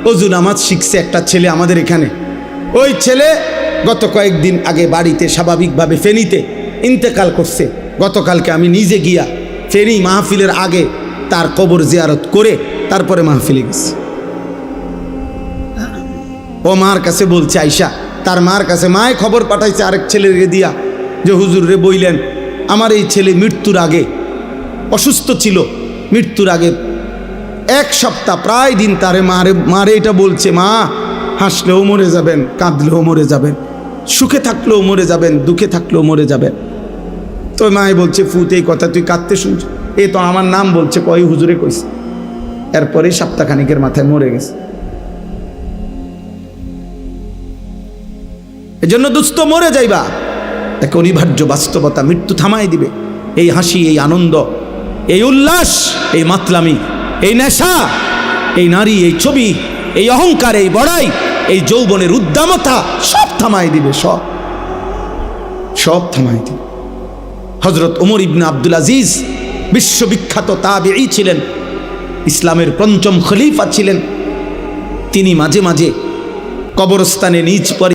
অজু নামাজ শিখছে একটা ছেলে আমাদের এখানে। ওই ছেলে গত কয়েকদিন আগে বাড়িতে স্বাভাবিকভাবে ফেনীতে ইন্তেকাল করছে। গতকালকে আমি নিজে গিয়া ফেনী মাহফিলের আগে তার কবর জিয়ারত করে তারপরে মাহফিলে গেছি। ও মার কাছে বলছে, আয়শা তার মার কাছে, মায় খবর পাঠাইছে আরেক ছেলেকে দিয়া যে হুজুর রে বইলেন আমার এই ছেলে মৃত্যুর আগে অসুস্থ ছিল, মৃত্যুর আগে এক সপ্তাহ প্রায় দিন তারে মারে এটা বলছে, মা হাসলেও মরে যাবেন, কাঁদলেও মরে যাবেন, সুখে থাকলেও মরে যাবেন, দুঃখে থাকলেও মরে যাবেন। তো মায়ে বলছে, ফুত এই কথা তুই কাঁদতে শুনছ? এ তো আমার নাম বলছে, কয় হুজুরে কইছে। এরপরে সপ্তাহখানিকের মাথায় মরে গেছে। এজন্য দুস্থ মরে যাইবা, এক অনিবার্য বাস্তবতা, মৃত্যু থামাই দিবে। এই হাসি, এই আনন্দ, এই উল্লাস, এই মাতলামি, এই নেশা, এই নারী, এই ছবি, এই অহংকার, এই বড়াই, এই যৌবনের উদ্দামতা সব থামাই দিবে, সব থামাই দিবে। হযরত ওমর ইবনে আব্দুল আজিজ বিশ্ববিখ্যাত তাবেঈ ছিলেন, ইসলামের পঞ্চম খলিফা ছিলেন। তিনি মাঝে মাঝে কবরস্থানে নিজ পরে